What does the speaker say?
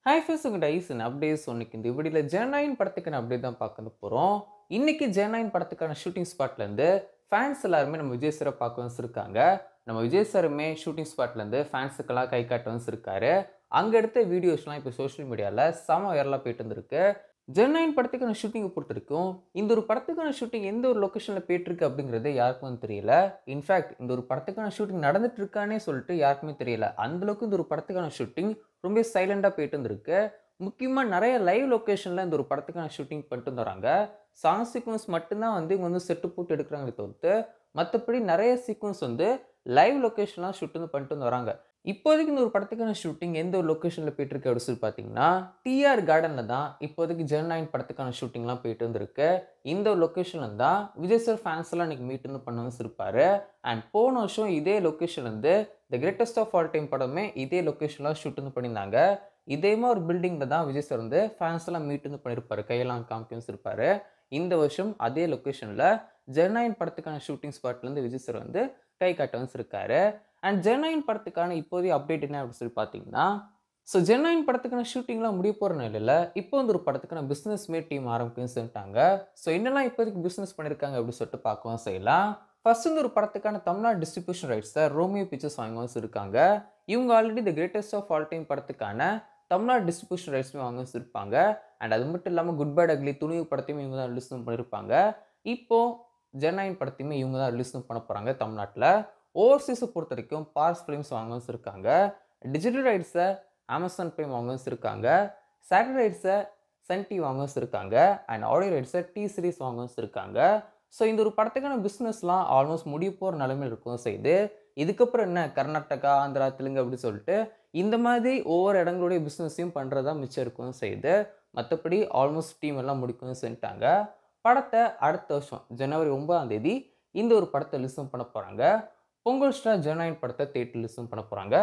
Hi friends உங்கள் Tyson updates இன்னைக்கு இந்த வீடியோவில் ஜெனநாயின் படத்துக்கான அப்டேட் தான் பார்க்க போகிறோம். இன்னைக்கு ஜெனநாயின் படத்துக்கான ஷூட்டிங் ஸ்பாட்லேருந்து ஃபேன்ஸ் எல்லாருமே நம்ம விஜய் சாரை பார்க்க வந்துருக்காங்க. நம்ம விஜய் சாருமே ஷூட்டிங் ஸ்பாட்லேருந்து ஃபேன்ஸுக்கெல்லாம் கை காட்ட வந்துருக்காரு. அங்கே எடுத்த வீடியோஸ்லாம் இப்போ சோஷியல் மீடியாவில் செம வைரலாக போயிட்டு இருந்திருக்கு. ஜெனநாயின் படத்துக்கான ஷூட்டிங்கை பொறுத்த வரைக்கும் இந்த ஒரு படத்துக்கான ஷூட்டிங் எந்த ஒரு லொக்கேஷனில் போயிட்டுருக்கு அப்படிங்கிறது யாருக்கும் தெரியல. இன்ஃபேக்ட் இந்த ஒரு படத்துக்கான ஷூட்டிங் நடந்துட்டு இருக்கானே சொல்லிட்டு யாருக்குமே தெரியல. அந்தளவுக்கு இந்த ஒரு படத்துக்கான ஷூட்டிங் ரொம்ப சைலண்டாக போயிட்டு இருந்திருக்கு. முக்கியமாக நிறைய லைவ் லொக்கேஷனில் இந்த ஒரு படத்துக்கான ஷூட்டிங் பண்ணிட்டு வந்துடுறாங்க. சாங் சீக்வன்ஸ் மட்டும்தான் இவங்க செட்டு போட்டு எடுக்கிறாங்களே தவிர்த்து மற்றபடி நிறைய சீக்வன்ஸ் லைவ் லொக்கேஷன்லாம் ஷூட் பண்ணிட்டு வராங்க. இப்போதைக்கு இந்த ஒரு படத்துக்கான ஷூட்டிங் எந்த ஒரு லொக்கேஷனில் போயிட்டு இருக்கு அப்படின்னு சொல்லி பார்த்தீங்கன்னா டிஆர் கார்டனில் தான் இப்போதைக்கு ஜெனநாயின் படத்துக்கான ஷூட்டிங்லாம் போயிட்டு வந்துருக்கு. இந்த ஒரு லொக்கேஷனில் தான் விஜய் சார் ஃபேன்ஸ் எல்லாம் இன்னைக்கு மீட் பண்ண வச்சிருப்பாரு. அண்ட் போன வருஷம் இதே location the greatest of all time படமே இதே லொக்கேஷன்லாம் ஷூட் பண்ணியிருந்தாங்க. இதே மாதிரி ஒரு பில்டிங்கில் தான் விஜய் சார் ஃபேன்ஸ் எல்லாம் மீட் பண்ணியிருப்பாரு, கையெல்லாம் காமிக்க வச்சிருப்பாரு. இந்த வருஷம் அதே லொக்கேஷனில் ஜெனநாயின் படத்துக்கான ஷூட்டிங் ஸ்பாட்லேருந்து விஜய் சார் கை காட்ட வச்சிருக்காரு. அண்ட் ஜெனநாயின் படத்துக்கான இப்போதைய அப்டேட் என்ன அப்படின்னு சொல்லி பார்த்தீங்கன்னா ஜெனநாயின் படத்துக்கான ஷூட்டிங்லாம் முடிய போகிற நிலையில் இப்போ ஒரு படத்துக்கான பிஸ்னஸ் மேட் டீம் ஆரம்பிக்குன்னு சொல்லிட்டாங்க. என்னெல்லாம் இப்போதைக்கு பிஸ்னஸ் பண்ணியிருக்காங்க அப்படின்னு சொல்லிட்டு பார்க்கவும் செய்யலாம். ஃபர்ஸ்ட் ஒரு படத்துக்கான தமிழ்நாடு டிஸ்ட்ரிபியூஷன் ரைட்ஸை ரோமியோ பிக்சர்ஸ் வாங்க வச்சிருக்காங்க. இவங்க already the greatest of all time படத்துக்கான தமிழ்நாடு டிஸ்ட்ரிபியூஷன் ரைட்ஸுமே வாங்க வச்சிருப்பாங்க. அண்ட் அது மட்டும் இல்லாமல் குட் பேட் அக்லி துணிவு படத்தையுமே இவங்க தான் ரிலீஸ் பண்ணியிருப்பாங்க. இப்போது ஜெனநாயின் படத்தையுமே இவங்க தான் ரிலீஸ் பண்ண போகிறாங்க தமிழ்நாட்டில். ஓவர்சீஸை பொறுத்த வரைக்கும் பார்ஸ் ஃபிலிம்ஸ் வாங்க வச்சிருக்காங்க. டிஜிட்டல் ரைட்ஸை அமேசான் பிரைம் வாங்க வச்சிருக்காங்க. சேட்டலைட் ரைட்ஸை சன் டிவி வாங்க வச்சிருக்காங்க. அண்ட் ஆடியோ ரைட்ஸை டி சீரிஸ் வாங்க வச்சிருக்காங்க. இந்த ஒரு படத்துக்கான பிஸ்னஸ்லாம் ஆல்மோஸ்ட் முடிய போகிற நிலைமையில் இருக்கும் செய்து. இதுக்கப்புறம் என்ன கர்நாடகா, ஆந்திரா, தெலுங்கு அப்படின்னு சொல்லிட்டு இந்த மாதிரி ஒவ்வொரு இடங்களுடைய பிஸ்னஸையும் பண்ணுறதா மிச்சம் இருக்கும் செய்து. மற்றபடி ஆல்மோஸ்ட் டீம் எல்லாம் முடிக்கணும்னு சொல்லிட்டாங்க. படத்தை அடுத்த வருஷம் ஜனவரி 9 இந்த ஒரு படத்தை ரிலீஸ் பண்ண போகிறாங்க. பொங்கல் ஸ்டார் ஜெனநாயின் படத்தை தியேட்டர் ரிலீஸ் பண்ண போகிறாங்க.